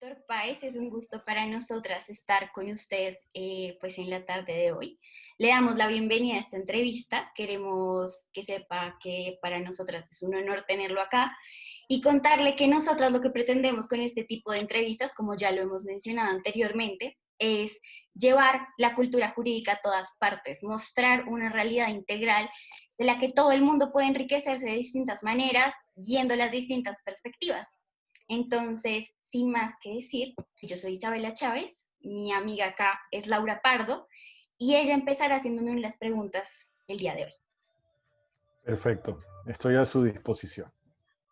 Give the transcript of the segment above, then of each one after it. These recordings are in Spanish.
Doctor Páez, es un gusto para nosotras estar con usted pues en la tarde de hoy. Le damos la bienvenida a esta entrevista. Queremos que sepa que para nosotras es un honor tenerlo acá y contarle que nosotras lo que pretendemos con este tipo de entrevistas, como ya lo hemos mencionado anteriormente, es llevar la cultura jurídica a todas partes, mostrar una realidad integral de la que todo el mundo puede enriquecerse de distintas maneras, viendo las distintas perspectivas. Entonces, sin más que decir, yo soy Isabela Chávez, mi amiga acá es Laura Pardo, y ella empezará haciéndome unas preguntas el día de hoy. Perfecto, estoy a su disposición.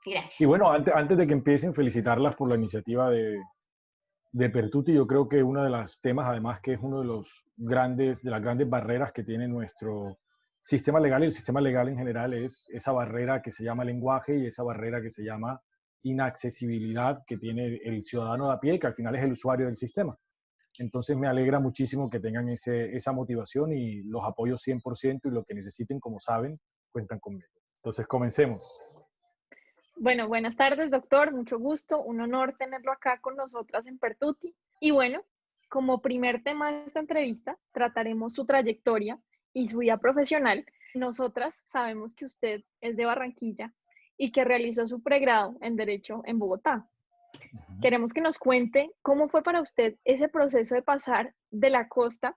Y Gracias. bueno, antes de que empiecen, felicitarlas por la iniciativa de Pertuti. Yo creo que uno de los temas, además, que es uno de los grandes, de las grandes barreras que tiene nuestro sistema legal y el sistema legal en general, es esa barrera que se llama lenguaje y esa barrera que se llama inaccesibilidad que tiene el ciudadano de a pie, que al final es el usuario del sistema. Entonces me alegra muchísimo que tengan esa motivación y los apoyo 100% y lo que necesiten, como saben, cuentan conmigo. Entonces comencemos. Bueno, buenas tardes, doctor. Mucho gusto. Un honor tenerlo acá con nosotras en Pertuti. Y bueno, como primer tema de esta entrevista, trataremos su trayectoria y su vida profesional. Nosotras sabemos que usted es de Barranquilla y que realizó su pregrado en Derecho en Bogotá. Queremos que nos cuente cómo fue para usted ese proceso de pasar de la costa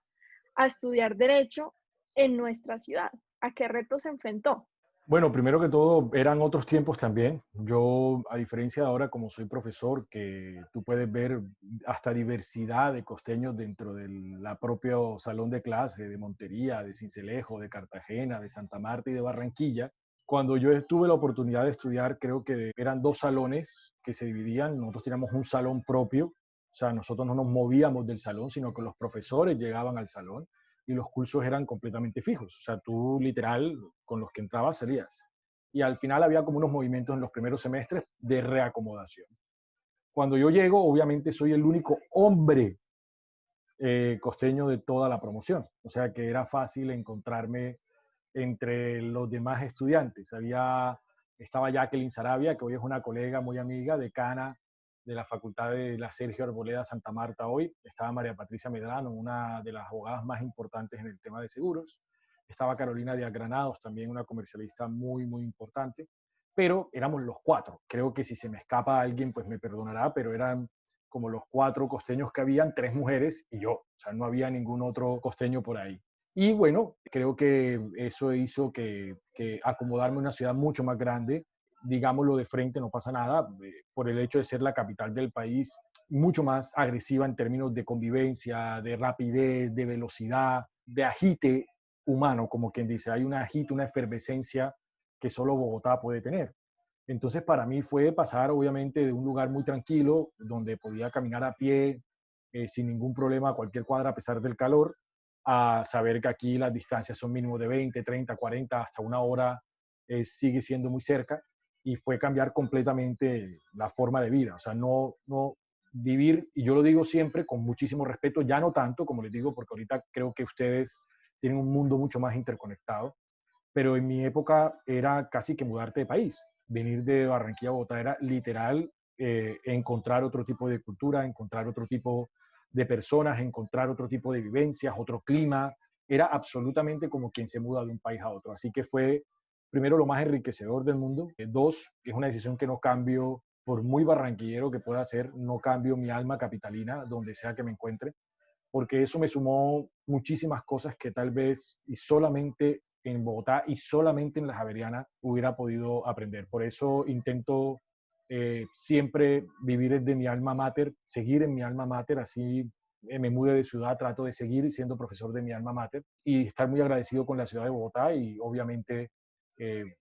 a estudiar Derecho en nuestra ciudad. ¿A qué retos se enfrentó? Bueno, primero que todo, eran otros tiempos también. Yo, a diferencia de ahora, como soy profesor, que tú puedes ver hasta diversidad de costeños dentro del propio salón de clase de Montería, de Sincelejo, de Cartagena, de Santa Marta y de Barranquilla. Cuando yo tuve la oportunidad de estudiar, creo que eran dos salones que se dividían. Nosotros teníamos un salón propio, o sea, nosotros no nos movíamos del salón, sino que los profesores llegaban al salón y los cursos eran completamente fijos. O sea, tú literal, con los que entrabas salías. Y al final había como unos movimientos en los primeros semestres de reacomodación. Cuando yo llego, obviamente soy el único hombre costeño de toda la promoción. O sea que era fácil encontrarme entre los demás estudiantes. Estaba Jacqueline Sarabia, que hoy es una colega muy amiga, decana de la Facultad de la Sergio Arboleda Santa Marta hoy. Estaba María Patricia Medrano, una de las abogadas más importantes en el tema de seguros. Estaba Carolina Díaz Granados, también una comercialista muy, muy importante. Pero éramos los cuatro. Creo que si se me escapa alguien, pues me perdonará, pero eran como los cuatro costeños que habían, tres mujeres y yo. O sea, no había ningún otro costeño por ahí. Y bueno, creo que eso hizo que acomodarme en una ciudad mucho más grande, digámoslo de frente, no pasa nada, por el hecho de ser la capital del país, mucho más agresiva en términos de convivencia, de rapidez, de velocidad, de agite humano, como quien dice. Hay un agite, una efervescencia que solo Bogotá puede tener. Entonces, para mí fue pasar, obviamente, de un lugar muy tranquilo, donde podía caminar a pie sin ningún problema a cualquier cuadra a pesar del calor, a saber que aquí las distancias son mínimo de 20, 30, 40, hasta una hora, sigue siendo muy cerca, y fue cambiar completamente la forma de vida. O sea, no vivir, y yo lo digo siempre con muchísimo respeto, ya no tanto, como les digo, porque ahorita creo que ustedes tienen un mundo mucho más interconectado, pero en mi época era casi que mudarte de país. Venir de Barranquilla a Bogotá era literal encontrar otro tipo de cultura, encontrar otro tipo de personas, encontrar otro tipo de vivencias, otro clima. Era absolutamente como quien se muda de un país a otro. Así que fue, primero, lo más enriquecedor del mundo. Dos, es una decisión que no cambio, por muy barranquillero que pueda ser, no cambio mi alma capitalina, donde sea que me encuentre, porque eso me sumó muchísimas cosas que tal vez y solamente en Bogotá y solamente en la Javeriana hubiera podido aprender. Por eso intento siempre vivir desde mi alma mater, seguir en mi alma mater, así me mude de ciudad, trato de seguir siendo profesor de mi alma mater y estar muy agradecido con la ciudad de Bogotá. Y obviamente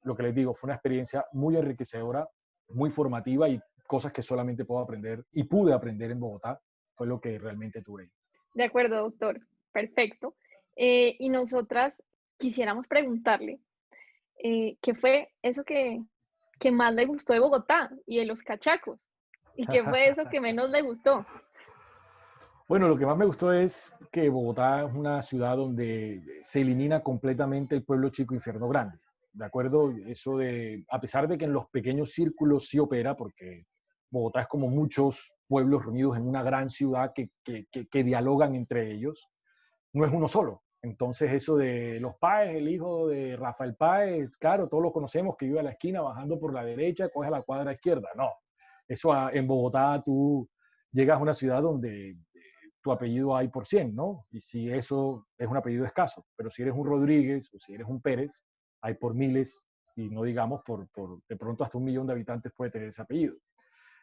lo que les digo, fue una experiencia muy enriquecedora, muy formativa, y cosas que solamente puedo aprender y pude aprender en Bogotá fue lo que realmente tuve. De acuerdo, doctor. Perfecto. Y nosotras quisiéramos preguntarle, ¿qué fue eso que más le gustó de Bogotá y de los cachacos? ¿Y qué fue eso que menos le gustó? Bueno, lo que más me gustó es que Bogotá es una ciudad donde se elimina completamente el pueblo chico, infierno grande. ¿De acuerdo? A pesar de que en los pequeños círculos sí opera, porque Bogotá es como muchos pueblos reunidos en una gran ciudad que dialogan entre ellos, no es uno solo. Entonces eso de los Páez, el hijo de Rafael Páez, claro, todos lo conocemos, que vive a la esquina, bajando por la derecha, coge a la cuadra izquierda. No, en Bogotá tú llegas a una ciudad donde tu apellido hay por 100, ¿no? Y si eso es un apellido escaso, pero si eres un Rodríguez o si eres un Pérez, hay por miles y no digamos por de pronto hasta 1 millón de habitantes puede tener ese apellido.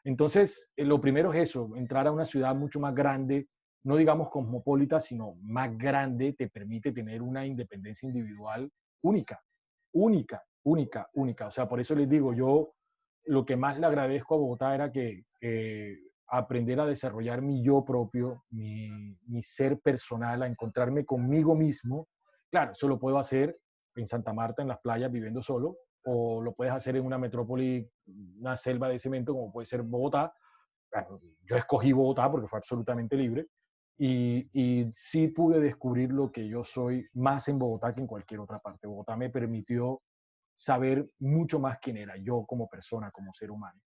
Entonces, lo primero es eso, entrar a una ciudad mucho más grande, no digamos cosmopolita, sino más grande, te permite tener una independencia individual única, única, única, única. O sea, por eso les digo, yo lo que más le agradezco a Bogotá era que aprender a desarrollar mi yo propio, mi ser personal, a encontrarme conmigo mismo. Claro, eso lo puedo hacer en Santa Marta, en las playas, viviendo solo, o lo puedes hacer en una metrópoli, una selva de cemento, como puede ser Bogotá. Bueno, yo escogí Bogotá porque fue absolutamente libre y sí pude descubrir lo que yo soy más en Bogotá que en cualquier otra parte. Bogotá me permitió saber mucho más quién era yo como persona, como ser humano.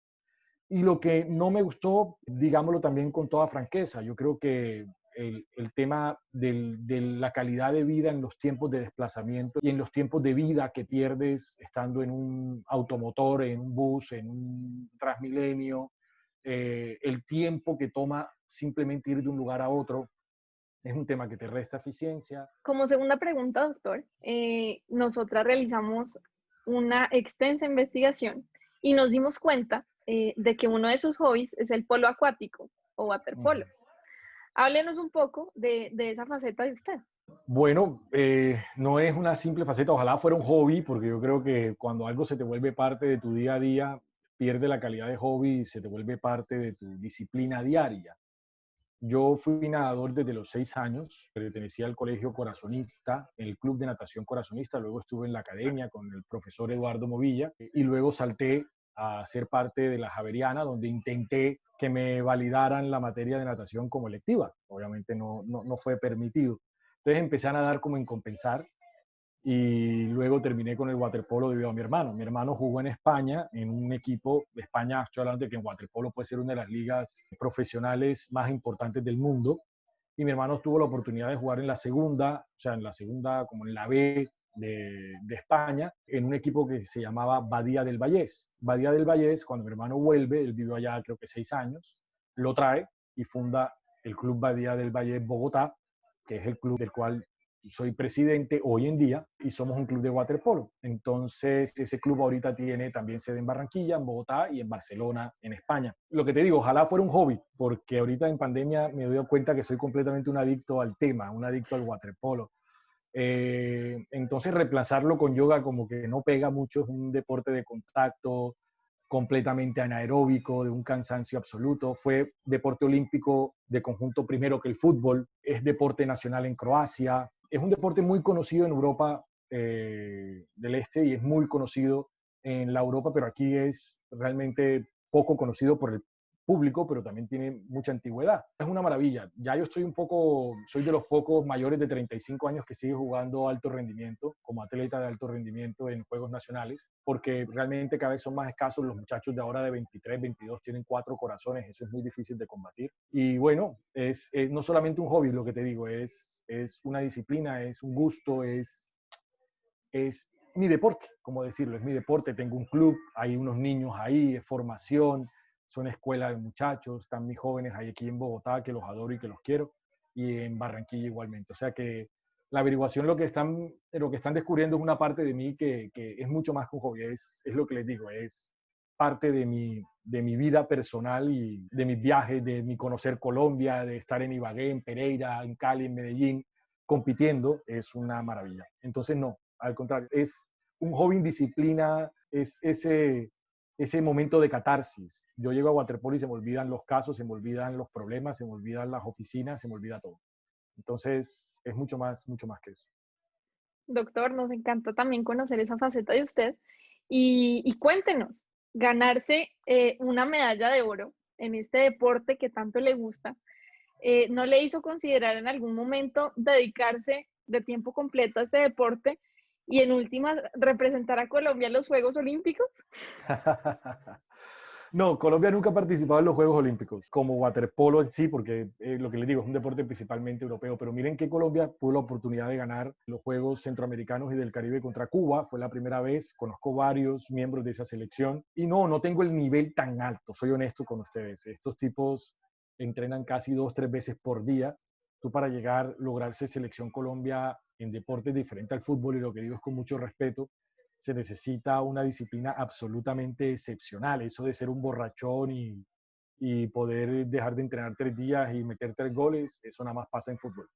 Y lo que no me gustó, digámoslo también con toda franqueza, yo creo que el tema de la calidad de vida en los tiempos de desplazamiento y en los tiempos de vida que pierdes estando en un automotor, en un bus, en un Transmilenio, el tiempo que toma simplemente ir de un lugar a otro, es un tema que te resta eficiencia. Como segunda pregunta, doctor, nosotras realizamos una extensa investigación y nos dimos cuenta de que uno de sus hobbies es el polo acuático o waterpolo. Háblenos un poco de esa faceta de usted. Bueno, no es una simple faceta, ojalá fuera un hobby, porque yo creo que cuando algo se te vuelve parte de tu día a día, pierde la calidad de hobby y se te vuelve parte de tu disciplina diaria. Yo fui nadador desde los 6 años, pertenecía al Colegio Corazonista, en el Club de Natación Corazonista, luego estuve en la academia con el profesor Eduardo Movilla y luego salté a ser parte de la Javeriana, donde intenté que me validaran la materia de natación como electiva. Obviamente no fue permitido. Entonces empecé a nadar como en compensar y luego terminé con el waterpolo debido a mi hermano. Mi hermano jugó en España, en un equipo de España, estoy hablando de que en waterpolo puede ser una de las ligas profesionales más importantes del mundo, y mi hermano tuvo la oportunidad de jugar en la segunda, o sea, en la segunda, como en la B de España, en un equipo que se llamaba Badía del Vallés. Badía del Vallés, cuando mi hermano vuelve, él vivió allá creo que 6 años, lo trae y funda el Club Badía del Vallés Bogotá, que es el club del cual soy presidente hoy en día y somos un club de waterpolo. Entonces, ese club ahorita tiene también sede en Barranquilla, en Bogotá y en Barcelona, en España. Lo que te digo, ojalá fuera un hobby, porque ahorita en pandemia me doy cuenta que soy completamente un adicto al tema, un adicto al waterpolo. Entonces, reemplazarlo con yoga como que no pega mucho, es un deporte de contacto, completamente anaeróbico, de un cansancio absoluto. Fue deporte olímpico de conjunto primero que el fútbol, es deporte nacional en Croacia, es un deporte muy conocido en Europa del Este y es muy conocido en la Europa, pero aquí es realmente poco conocido por el público, pero también tiene mucha antigüedad. Es una maravilla. Ya yo soy de los pocos mayores de 35 años que sigue jugando alto rendimiento, como atleta de alto rendimiento en Juegos Nacionales, porque realmente cada vez son más escasos. Los muchachos de ahora de 23, 22 tienen 4 corazones, eso es muy difícil de combatir. Y bueno, es no solamente un hobby, lo que te digo, es una disciplina, es un gusto, es mi deporte, como decirlo, es mi deporte. Tengo un club, hay unos niños ahí, es formación, son escuela de muchachos, están mis jóvenes ahí aquí en Bogotá, que los adoro y que los quiero, y en Barranquilla igualmente. O sea que la averiguación lo que están descubriendo es una parte de mí que es mucho más que un hobby, es lo que les digo, es parte de mi vida personal y de mis viajes, de mi conocer Colombia, de estar en Ibagué, en Pereira, en Cali, en Medellín, compitiendo, es una maravilla. Entonces no, al contrario, es un hobby en disciplina, es ese momento de catarsis. Yo llego a waterpolo y se me olvidan los casos, se me olvidan los problemas, se me olvidan las oficinas, se me olvida todo. Entonces, es mucho más que eso. Doctor, nos encanta también conocer esa faceta de usted y cuéntenos, ganarse una medalla de oro en este deporte que tanto le gusta, ¿no le hizo considerar en algún momento dedicarse de tiempo completo a este deporte y en últimas representar a Colombia en los Juegos Olímpicos? No, Colombia nunca ha participado en los Juegos Olímpicos, como waterpolo en sí, porque lo que les digo es un deporte principalmente europeo, pero miren que Colombia tuvo la oportunidad de ganar los Juegos Centroamericanos y del Caribe contra Cuba, fue la primera vez, conozco varios miembros de esa selección y no tengo el nivel tan alto, soy honesto con ustedes, estos tipos entrenan casi 2, 3 veces por día, tú para llegar, lograrse selección Colombia en deportes diferentes al fútbol, y lo que digo es con mucho respeto, se necesita una disciplina absolutamente excepcional. Eso de ser un borrachón y poder dejar de entrenar 3 días y meter 3 goles, eso nada más pasa en fútbol.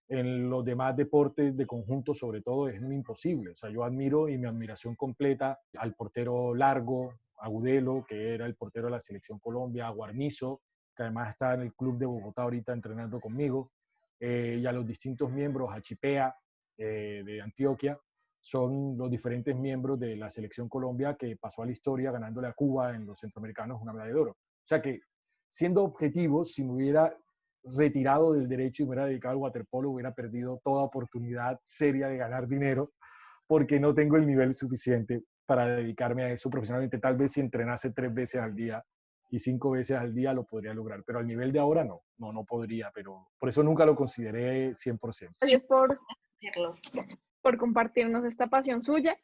En los demás deportes de conjunto, sobre todo, es muy imposible. O sea, yo admiro y mi admiración completa al portero Largo, Agudelo, que era el portero de la Selección Colombia, a Guarnizo, que además está en el club de Bogotá ahorita entrenando conmigo, y a los distintos miembros, a Chipea, de Antioquia, son los diferentes miembros de la Selección Colombia que pasó a la historia ganándole a Cuba en los centroamericanos una medalla de oro. O sea que, siendo objetivos, si me hubiera retirado del derecho y me hubiera dedicado al waterpolo, hubiera perdido toda oportunidad seria de ganar dinero, porque no tengo el nivel suficiente para dedicarme a eso profesionalmente. Tal vez si entrenase 3 veces al día y 5 veces al día lo podría lograr, pero al nivel de ahora no podría, pero por eso nunca lo consideré 100%. Gracias Hacerlo. por compartirnos esta pasión suya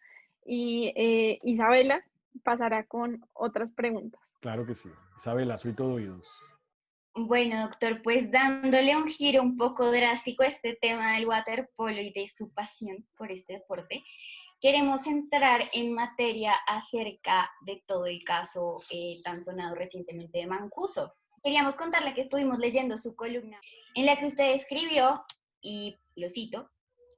y Isabela pasará con otras preguntas. Claro que sí. Isabela, soy todo oídos. Bueno, doctor, pues dándole un giro un poco drástico a este tema del waterpolo y de su pasión por este deporte, queremos entrar en materia acerca de todo el caso tan sonado recientemente de Mancuso. Queríamos contarle que estuvimos leyendo su columna en la que usted escribió, y lo cito: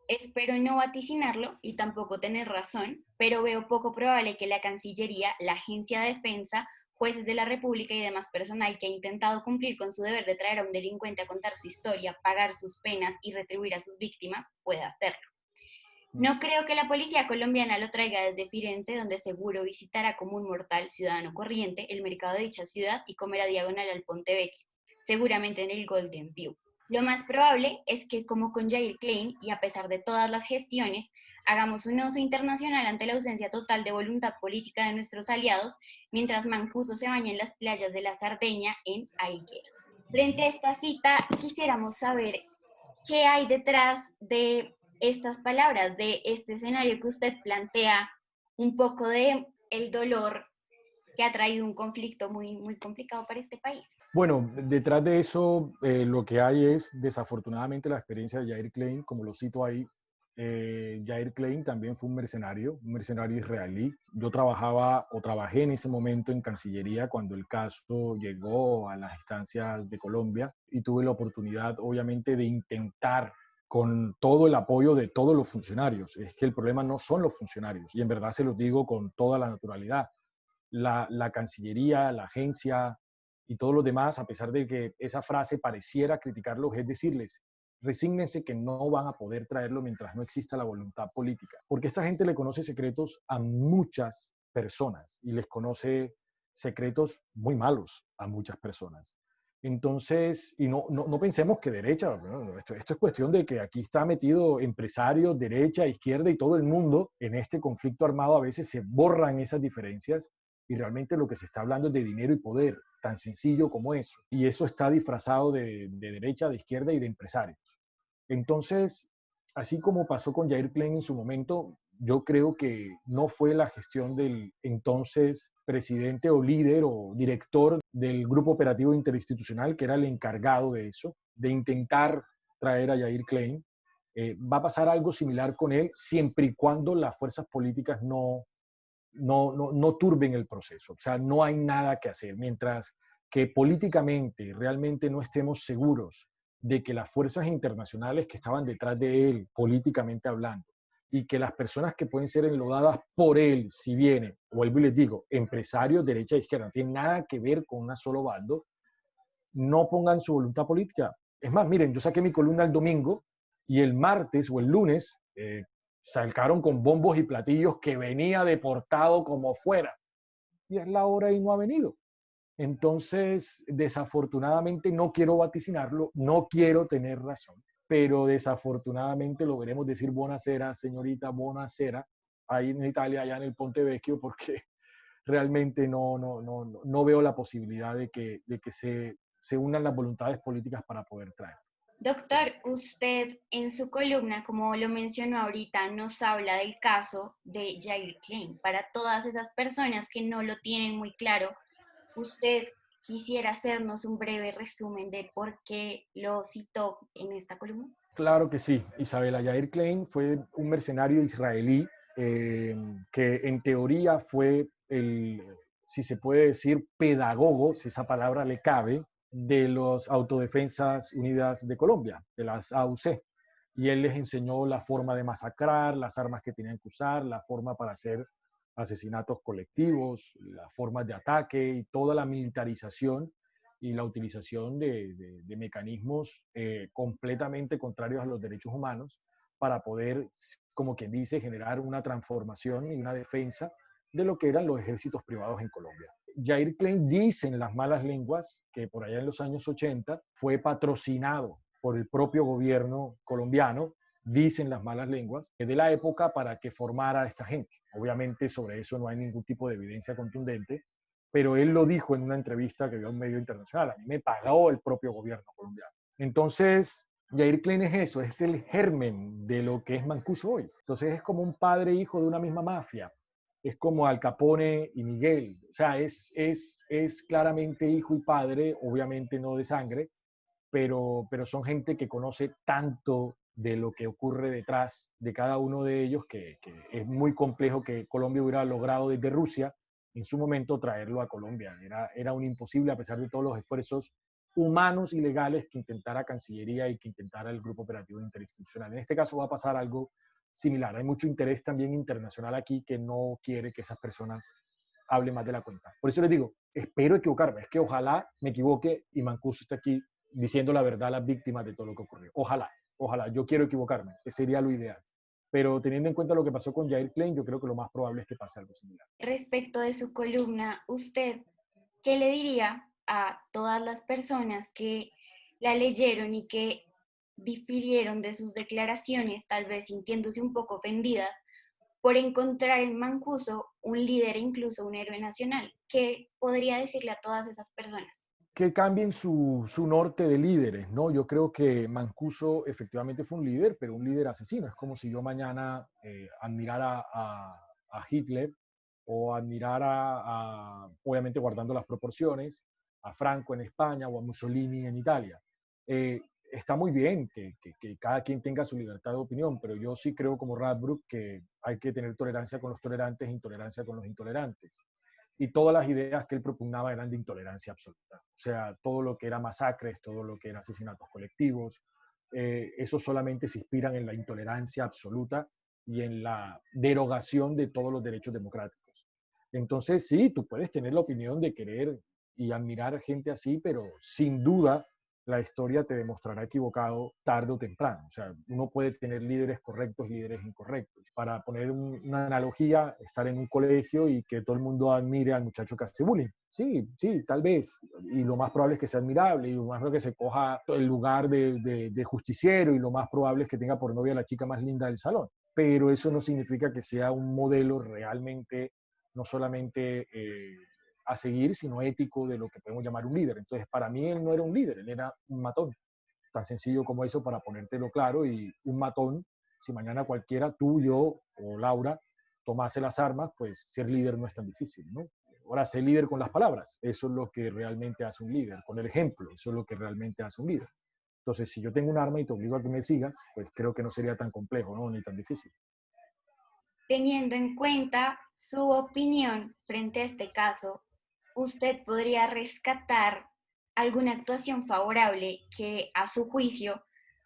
espero no vaticinarlo y tampoco tener razón, pero veo poco probable que la Cancillería, la Agencia de Defensa, jueces de la República y demás personal que ha intentado cumplir con su deber de traer a un delincuente a contar su historia, pagar sus penas y retribuir a sus víctimas, pueda hacerlo. No creo que la policía colombiana lo traiga desde Firenze, donde seguro visitará como un mortal ciudadano corriente el mercado de dicha ciudad y comerá diagonal al Ponte Vecchio, seguramente en el Golden View. Lo más probable es que, como con Jair Klein, y a pesar de todas las gestiones, hagamos un oso internacional ante la ausencia total de voluntad política de nuestros aliados, mientras Mancuso se baña en las playas de la Sardeña en Alguera. Frente a esta cita, quisiéramos saber qué hay detrás de estas palabras, de este escenario que usted plantea, un poco de el dolor que ha traído un conflicto muy, muy complicado para este país. Bueno, detrás de eso lo que hay es desafortunadamente la experiencia de Jair Klein, como lo cito ahí. Jair Klein también fue un mercenario israelí. Yo trabajé en ese momento en Cancillería cuando el caso llegó a las instancias de Colombia y tuve la oportunidad, obviamente, de intentar con todo el apoyo de todos los funcionarios. Es que el problema no son los funcionarios, y en verdad se los digo con toda la naturalidad. La Cancillería, la agencia y todos los demás, a pesar de que esa frase pareciera criticarlos, es decirles: resígnense que no van a poder traerlo mientras no exista la voluntad política. Porque esta gente le conoce secretos a muchas personas y les conoce secretos muy malos a muchas personas. Entonces, y no pensemos que derecha, ¿no? Esto es cuestión de que aquí está metido empresarios, derecha, izquierda y todo el mundo en este conflicto armado. A veces se borran esas diferencias y realmente lo que se está hablando es de dinero y poder, tan sencillo como eso. Y eso está disfrazado de derecha, de izquierda y de empresarios. Entonces, así como pasó con Jair Klein en su momento, yo creo que no fue la gestión del entonces presidente o líder o director del Grupo Operativo Interinstitucional, que era el encargado de eso, de intentar traer a Jair Klein. Va a pasar algo similar con él siempre y cuando las fuerzas políticas no turben el proceso. O sea, no hay nada que hacer. Mientras que políticamente realmente no estemos seguros de que las fuerzas internacionales que estaban detrás de él, políticamente hablando, y que las personas que pueden ser enlodadas por él, si vienen, vuelvo y les digo, empresarios, derecha e izquierda, no tienen nada que ver con un solo bando, no pongan su voluntad política. Es más, miren, yo saqué mi columna el domingo y el martes o el lunes sacaron con bombos y platillos que venía deportado como fuera. Y es la hora y no ha venido. Entonces, desafortunadamente, no quiero vaticinarlo, no quiero tener razón, pero desafortunadamente lo veremos decir buonasera, señorita, buonasera, ahí en Italia, allá en el Ponte Vecchio, porque realmente no veo la posibilidad de que se unan las voluntades políticas para poder traer. Doctor, usted en su columna, como lo mencionó ahorita, nos habla del caso de Jair Klein. Para todas esas personas que no lo tienen muy claro, ¿usted quisiera hacernos un breve resumen de por qué lo citó en esta columna? Claro que sí, Isabela. Yair Klein fue un mercenario israelí que en teoría fue si se puede decir, pedagogo, si esa palabra le cabe, de las Autodefensas Unidas de Colombia, de las AUC. Y él les enseñó la forma de masacrar, las armas que tenían que usar, la forma para hacer asesinatos colectivos, las formas de ataque y toda la militarización y la utilización de mecanismos completamente contrarios a los derechos humanos para poder, como quien dice, generar una transformación y una defensa de lo que eran los ejércitos privados en Colombia. Jair Klein dice en las malas lenguas que por allá en los años 80 fue patrocinado por el propio gobierno colombiano, dicen las malas lenguas, de la época para que formara a esta gente. Obviamente sobre eso no hay ningún tipo de evidencia contundente, pero él lo dijo en una entrevista que dio a un medio internacional. A mí me pagó el propio gobierno colombiano. Entonces, Jair Klein es eso, es el germen de lo que es Mancuso hoy. Entonces es como un padre e hijo de una misma mafia. Es como Al Capone y Miguel. O sea, es claramente hijo y padre, obviamente no de sangre, pero son gente que conoce tanto de lo que ocurre detrás de cada uno de ellos que es muy complejo que Colombia hubiera logrado desde Rusia en su momento traerlo a Colombia. Era un imposible a pesar de todos los esfuerzos humanos y legales que intentara Cancillería y que intentara el Grupo Operativo Interinstitucional. En este caso va a pasar algo similar. Hay mucho interés también internacional aquí que no quiere que esas personas hablen más de la cuenta. Por eso les digo, espero equivocarme. Es que ojalá me equivoque y Mancuso esté aquí diciendo la verdad a las víctimas de todo lo que ocurrió. Ojalá, ojalá. Yo quiero equivocarme, que sería lo ideal. Pero teniendo en cuenta lo que pasó con Jair Klein, yo creo que lo más probable es que pase algo similar. Respecto de su columna, ¿usted qué le diría a todas las personas que la leyeron y que difirieron de sus declaraciones, tal vez sintiéndose un poco ofendidas por encontrar en Mancuso un líder e incluso un héroe nacional? ¿Qué podría decirle a todas esas personas? Que cambien su norte de líderes, ¿no? Yo creo que Mancuso efectivamente fue un líder, pero un líder asesino. Es como si yo mañana admirara a Hitler o admirara, obviamente guardando las proporciones, a Franco en España o a Mussolini en Italia. Está muy bien que cada quien tenga su libertad de opinión, pero yo sí creo como Radbruch que hay que tener tolerancia con los tolerantes e intolerancia con los intolerantes. Y todas las ideas que él propugnaba eran de intolerancia absoluta. O sea, todo lo que era masacres, todo lo que era asesinatos colectivos, eso solamente se inspiran en la intolerancia absoluta y en la derogación de todos los derechos democráticos. Entonces, sí, tú puedes tener la opinión de querer y admirar gente así, pero sin duda la historia te demostrará equivocado tarde o temprano. O sea, uno puede tener líderes correctos y líderes incorrectos. Para poner una analogía, estar en un colegio y que todo el mundo admire al muchacho que hace bullying. Sí, sí, tal vez. Y lo más probable es que sea admirable y lo más probable es que se coja el lugar de justiciero y lo más probable es que tenga por novia a la chica más linda del salón. Pero eso no significa que sea un modelo realmente, no solamente a seguir, sino ético de lo que podemos llamar un líder. Entonces, para mí él no era un líder, él era un matón. Tan sencillo como eso para ponértelo claro. Y un matón, si mañana cualquiera, tú, yo o Laura, tomase las armas, pues ser líder no es tan difícil, ¿no? Ahora, ser líder con las palabras, eso es lo que realmente hace un líder, con el ejemplo, eso es lo que realmente hace un líder. Entonces, si yo tengo un arma y te obligo a que me sigas, pues creo que no sería tan complejo, ¿no? Ni tan difícil. Teniendo en cuenta su opinión frente a este caso, ¿usted podría rescatar alguna actuación favorable que a su juicio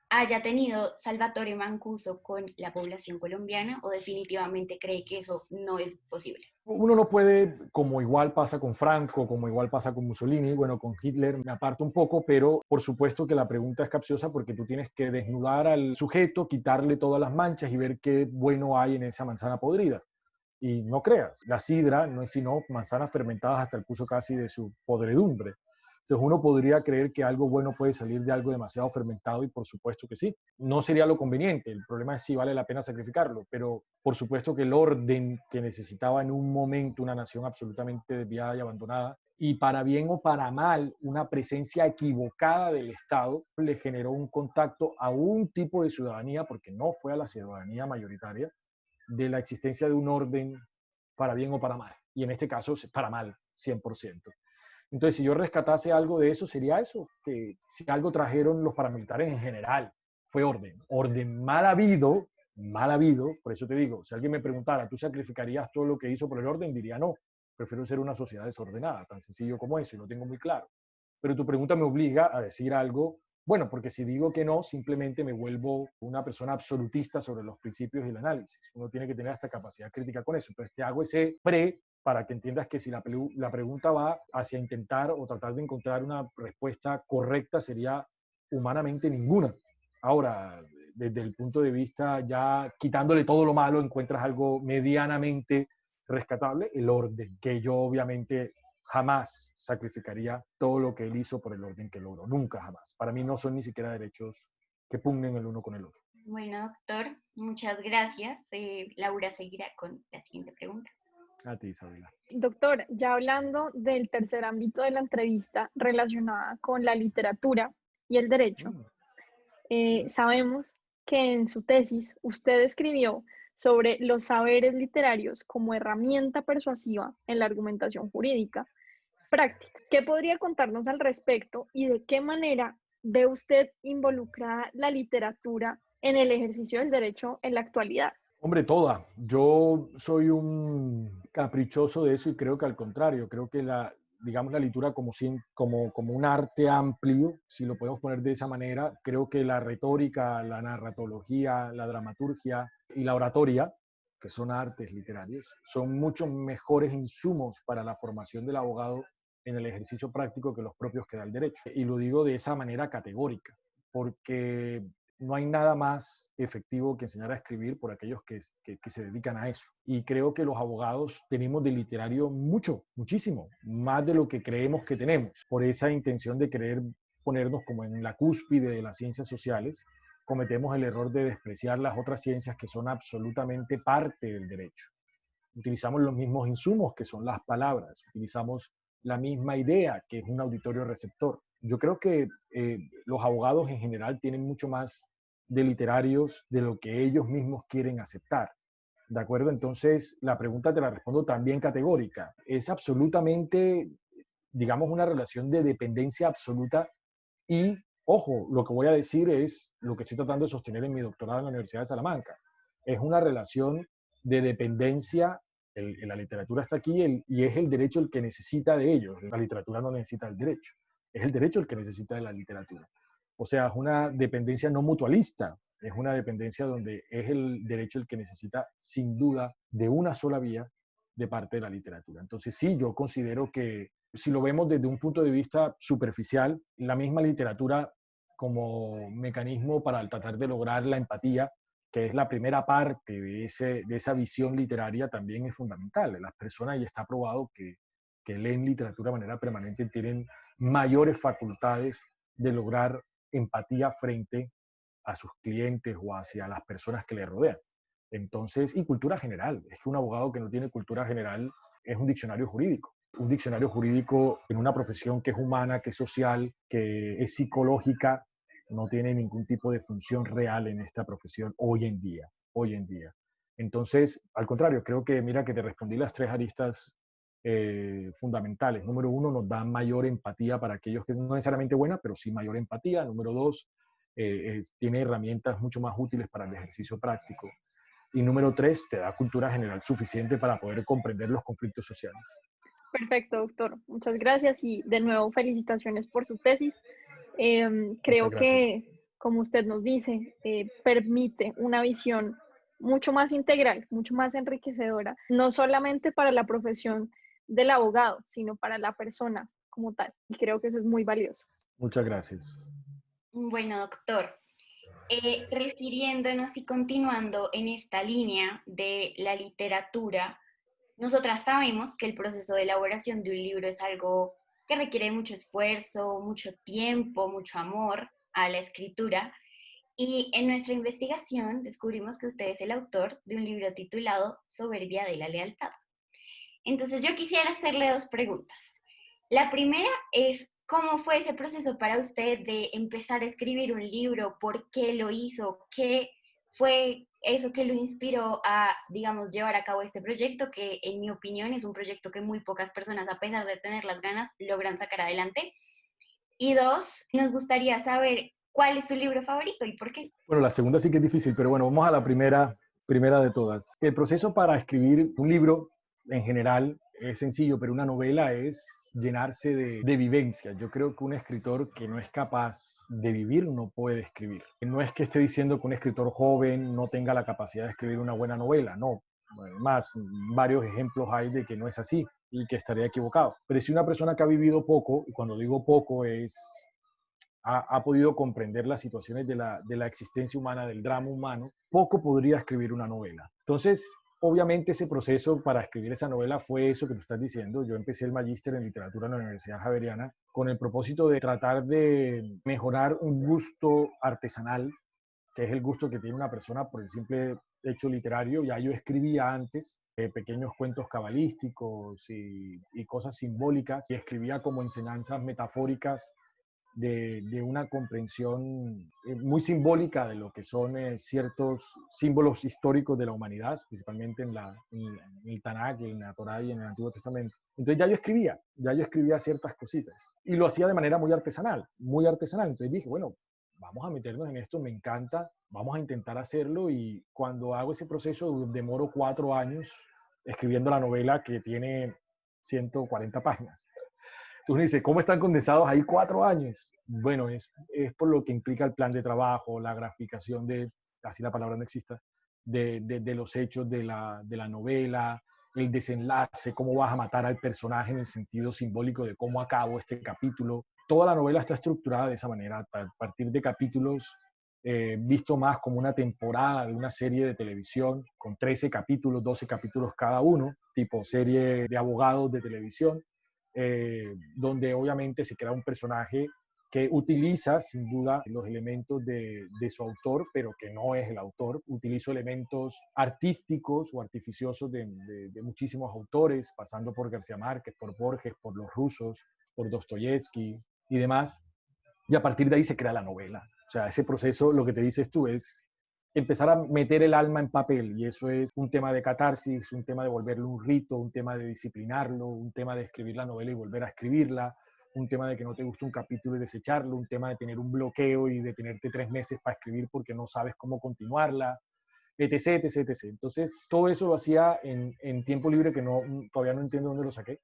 haya tenido Salvatore Mancuso con la población colombiana o definitivamente cree que eso no es posible? Uno no puede, como igual pasa con Franco, como igual pasa con Mussolini, bueno, con Hitler me aparto un poco, pero por supuesto que la pregunta es capciosa porque tú tienes que desnudar al sujeto, quitarle todas las manchas y ver qué bueno hay en esa manzana podrida. Y no creas, la sidra no es sino manzanas fermentadas hasta el punto casi de su podredumbre. Entonces uno podría creer que algo bueno puede salir de algo demasiado fermentado y por supuesto que sí. No sería lo conveniente, el problema es si vale la pena sacrificarlo, pero por supuesto que el orden que necesitaba en un momento una nación absolutamente desviada y abandonada, y para bien o para mal, una presencia equivocada del Estado le generó un contacto a un tipo de ciudadanía, porque no fue a la ciudadanía mayoritaria, de la existencia de un orden para bien o para mal. Y en este caso, para mal, 100%. Entonces, si yo rescatase algo de eso, sería eso, que si algo trajeron los paramilitares en general, fue orden. Orden mal habido, por eso te digo, si alguien me preguntara, ¿tú sacrificarías todo lo que hizo por el orden? Diría no, prefiero ser una sociedad desordenada, tan sencillo como eso, y lo tengo muy claro. Pero tu pregunta me obliga a decir algo, bueno, porque si digo que no, simplemente me vuelvo una persona absolutista sobre los principios y el análisis. Uno tiene que tener esta capacidad crítica con eso. Entonces te hago ese para que entiendas que si la pregunta va hacia intentar o tratar de encontrar una respuesta correcta, sería humanamente ninguna. Ahora, desde el punto de vista ya quitándole todo lo malo, encuentras algo medianamente rescatable, el orden, que yo obviamente jamás sacrificaría todo lo que él hizo por el orden que logró, nunca jamás. Para mí no son ni siquiera derechos que pugnen el uno con el otro. Bueno, doctor, muchas gracias. Laura seguirá con la siguiente pregunta. A ti, Isabela. Doctor, ya hablando del tercer ámbito de la entrevista relacionada con la literatura y el derecho, Sí. sabemos que en su tesis usted escribió sobre los saberes literarios como herramienta persuasiva en la argumentación jurídica práctica. ¿Qué podría contarnos al respecto y de qué manera ve usted involucrada la literatura en el ejercicio del derecho en la actualidad? Hombre, toda. Yo soy un caprichoso de eso y creo que al contrario, creo que digamos, la lectura como un arte amplio, si lo podemos poner de esa manera, creo que la retórica, la narratología, la dramaturgia y la oratoria, que son artes literarios, son mucho mejores insumos para la formación del abogado en el ejercicio práctico que los propios que da el derecho. Y lo digo de esa manera categórica, porque no hay nada más efectivo que enseñar a escribir por aquellos que se dedican a eso. Y creo que los abogados tenemos de literario mucho, muchísimo, más de lo que creemos que tenemos, por esa intención de querer ponernos como en la cúspide de las ciencias sociales. Cometemos el error de despreciar las otras ciencias que son absolutamente parte del derecho. Utilizamos los mismos insumos que son las palabras, utilizamos la misma idea que es un auditorio receptor. Yo creo que los abogados en general tienen mucho más de literarios de lo que ellos mismos quieren aceptar. ¿De acuerdo? Entonces, la pregunta te la respondo también categórica. Es absolutamente, digamos, una relación de dependencia absoluta y, ojo, lo que voy a decir es lo que estoy tratando de sostener en mi doctorado en la Universidad de Salamanca. Es una relación de dependencia. La literatura está aquí y es el derecho el que necesita de ellos. La literatura no necesita el derecho. Es el derecho el que necesita de la literatura. O sea, es una dependencia no mutualista. Es una dependencia donde es el derecho el que necesita, sin duda, de una sola vía de parte de la literatura. Entonces, sí, yo considero que si lo vemos desde un punto de vista superficial, la misma literatura como mecanismo para tratar de lograr la empatía, que es la primera parte de esa visión literaria, también es fundamental. Las personas, y está probado que leen literatura de manera permanente, tienen mayores facultades de lograr empatía frente a sus clientes o hacia las personas que le rodean. Entonces, y cultura general. Es que un abogado que no tiene cultura general es un diccionario jurídico. Un diccionario jurídico en una profesión que es humana, que es social, que es psicológica, no tiene ningún tipo de función real en esta profesión hoy en día. Hoy en día. Entonces, al contrario, creo que, mira, que te respondí las tres aristas fundamentales. Número uno, nos da mayor empatía para aquellos que no necesariamente buena, pero sí mayor empatía. Número dos, tiene herramientas mucho más útiles para el ejercicio práctico. Y número tres, te da cultura general suficiente para poder comprender los conflictos sociales. Perfecto, doctor. Muchas gracias y de nuevo felicitaciones por su tesis. Creo que, como usted nos dice, permite una visión mucho más integral, mucho más enriquecedora, no solamente para la profesión del abogado, sino para la persona como tal. Y creo que eso es muy valioso. Muchas gracias. Bueno, doctor, refiriéndonos y continuando en esta línea de la literatura, nosotras sabemos que el proceso de elaboración de un libro es algo que requiere mucho esfuerzo, mucho tiempo, mucho amor a la escritura. Y en nuestra investigación descubrimos que usted es el autor de un libro titulado Soberbia de la Lealtad. Entonces yo quisiera hacerle dos preguntas. La primera es, ¿cómo fue ese proceso para usted de empezar a escribir un libro? ¿Por qué lo hizo? ¿Qué fue eso que lo inspiró a, digamos, llevar a cabo este proyecto? Que en mi opinión es un proyecto que muy pocas personas, a pesar de tener las ganas, logran sacar adelante. Y dos, nos gustaría saber cuál es su libro favorito y por qué. Bueno, la segunda sí que es difícil, pero bueno, vamos a la primera de todas. El proceso para escribir un libro en general es sencillo, pero una novela es llenarse de vivencia. Yo creo que un escritor que no es capaz de vivir no puede escribir. No es que esté diciendo que un escritor joven no tenga la capacidad de escribir una buena novela, no. Además, varios ejemplos hay de que no es así y que estaría equivocado. Pero si una persona que ha vivido poco, y cuando digo poco es ha podido comprender las situaciones de la existencia humana, del drama humano, poco podría escribir una novela. Entonces, obviamente ese proceso para escribir esa novela fue eso que tú estás diciendo. Yo empecé el magíster en literatura en la Universidad Javeriana con el propósito de tratar de mejorar un gusto artesanal, que es el gusto que tiene una persona por el simple hecho literario. Ya yo escribía antes pequeños cuentos cabalísticos y cosas simbólicas, y escribía como enseñanzas metafóricas de una comprensión muy simbólica de lo que son ciertos símbolos históricos de la humanidad, principalmente en el Tanakh, en la Torá y en el Antiguo Testamento. Entonces ya yo escribía ciertas cositas y lo hacía de manera muy artesanal, muy artesanal. Entonces dije, bueno, vamos a meternos en esto, me encanta, vamos a intentar hacerlo, y cuando hago ese proceso demoro 4 años escribiendo la novela que tiene 140 páginas. Uno dice, ¿cómo están condensados ahí 4 años? Bueno, es por lo que implica el plan de trabajo, la graficación de, así la palabra no exista, de los hechos de la novela, el desenlace, cómo vas a matar al personaje en el sentido simbólico de cómo acabo este capítulo. Toda la novela está estructurada de esa manera, a partir de capítulos, visto más como una temporada de una serie de televisión, con 13 capítulos, 12 capítulos cada uno, tipo serie de abogados de televisión, donde obviamente se crea un personaje que utiliza sin duda los elementos de su autor, pero que no es el autor. Utilizo elementos artísticos o artificiosos de muchísimos autores, pasando por García Márquez, por Borges, por los rusos, por Dostoyevsky y demás. Y a partir de ahí se crea la novela. O sea, ese proceso, lo que te dices tú, es empezar a meter el alma en papel, y eso es un tema de catarsis, un tema de volverlo un rito, un tema de disciplinarlo, un tema de escribir la novela y volver a escribirla, un tema de que no te gusta un capítulo y desecharlo, un tema de tener un bloqueo y de tenerte 3 meses para escribir porque no sabes cómo continuarla, etc, etc, etc. Entonces, todo eso lo hacía en tiempo libre que todavía no entiendo dónde lo saqué,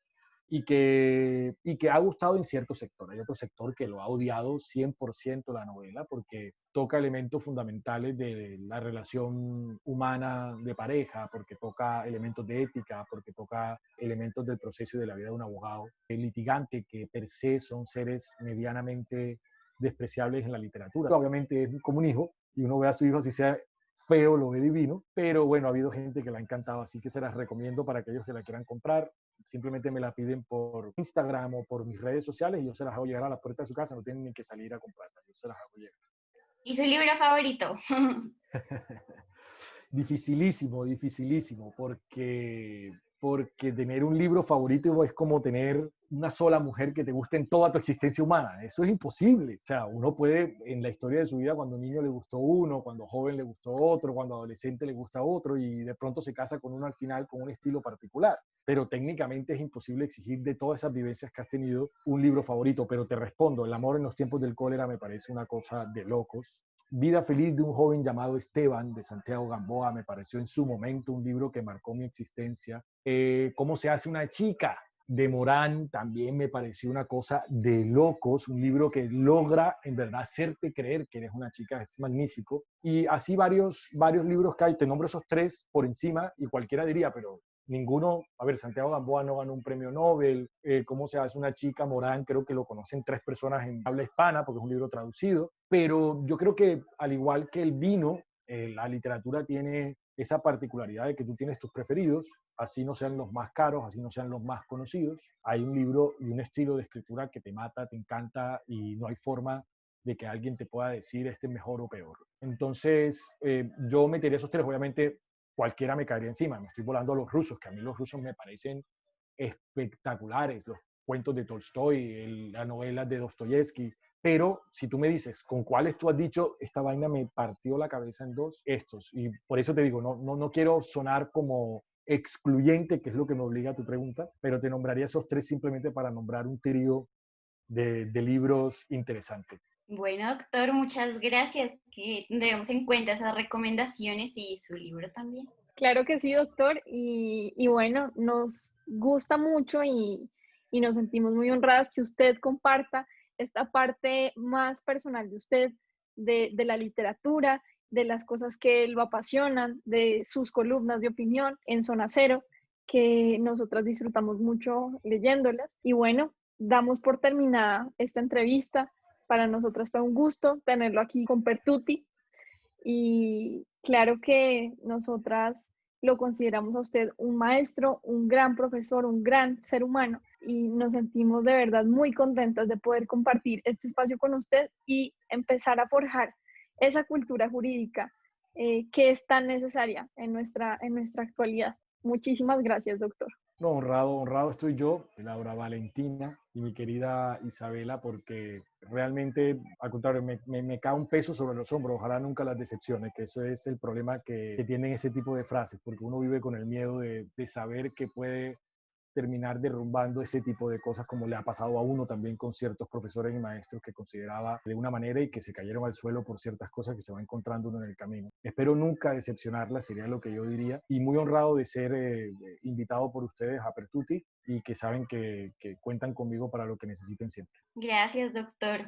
y que ha gustado en cierto sector. Hay otro sector que lo ha odiado 100% la novela, porque toca elementos fundamentales de la relación humana de pareja, porque toca elementos de ética, porque toca elementos del proceso y de la vida de un abogado, el litigante, que per se son seres medianamente despreciables en la literatura. Obviamente es como un hijo, y uno ve a su hijo, así sea feo, lo ve divino, pero bueno, ha habido gente que la ha encantado, así que se las recomiendo para aquellos que la quieran comprar. Simplemente me la piden por Instagram o por mis redes sociales y yo se las hago llegar a la puerta de su casa, no tienen ni que salir a comprarla, yo se las hago llegar. ¿Y su libro favorito? Dificilísimo, dificilísimo, porque tener un libro favorito es como tener una sola mujer que te guste en toda tu existencia humana. Eso es imposible. O sea, uno puede, en la historia de su vida, cuando niño le gustó uno, cuando joven le gustó otro, cuando adolescente le gusta otro, y de pronto se casa con uno al final con un estilo particular. Pero técnicamente es imposible exigir de todas esas vivencias que has tenido un libro favorito. Pero te respondo, El amor en los tiempos del cólera me parece una cosa de locos. Vida feliz de un joven llamado Esteban, de Santiago Gamboa, me pareció en su momento un libro que marcó mi existencia. ¿Cómo se hace una chica?, de Morán, también me pareció una cosa de locos, un libro que logra en verdad hacerte creer que eres una chica, es magnífico. Y así varios libros que hay, te nombro esos tres por encima y cualquiera diría, pero ninguno, a ver, Santiago Gamboa no ganó un premio Nobel, ¿cómo se hace una chica? Morán, creo que lo conocen 3 personas en habla hispana porque es un libro traducido, pero yo creo que al igual que el vino, la literatura tiene esa particularidad de que tú tienes tus preferidos, así no sean los más caros, así no sean los más conocidos. Hay un libro y un estilo de escritura que te mata, te encanta y no hay forma de que alguien te pueda decir este es mejor o peor. Entonces, yo metería esos tres, obviamente cualquiera me caería encima, me estoy volando a los rusos, que a mí los rusos me parecen espectaculares, los cuentos de Tolstoy, las novelas de Dostoyevsky, pero si tú me dices, ¿con cuáles tú has dicho, esta vaina me partió la cabeza en dos? Estos. Y por eso te digo, no quiero sonar como excluyente, que es lo que me obliga a tu pregunta, pero te nombraría esos tres simplemente para nombrar un trío de libros interesantes. Bueno, doctor, muchas gracias. Que tendremos en cuenta esas recomendaciones y su libro también. Claro que sí, doctor. Y bueno, nos gusta mucho y nos sentimos muy honradas que usted comparta esta parte más personal de usted, de la literatura, de las cosas que lo apasionan, de sus columnas de opinión en Zona Cero, que nosotras disfrutamos mucho leyéndolas. Y bueno, damos por terminada esta entrevista. Para nosotras fue un gusto tenerlo aquí con Pertuti. Y claro que nosotras lo consideramos a usted un maestro, un gran profesor, un gran ser humano y nos sentimos de verdad muy contentas de poder compartir este espacio con usted y empezar a forjar esa cultura jurídica que es tan necesaria en nuestra actualidad. Muchísimas gracias, doctor. No, honrado estoy yo, Laura Valentina y mi querida Isabela, porque realmente, al contrario, me cae un peso sobre los hombros. Ojalá nunca las decepcione, que eso es el problema que tienen ese tipo de frases, porque uno vive con el miedo de saber que puede terminar derrumbando ese tipo de cosas como le ha pasado a uno también con ciertos profesores y maestros que consideraba de una manera y que se cayeron al suelo por ciertas cosas que se va encontrando uno en el camino. Espero nunca decepcionarla, sería lo que yo diría, y muy honrado de ser invitado por ustedes a Pertuti y que saben que cuentan conmigo para lo que necesiten siempre. Gracias, doctor.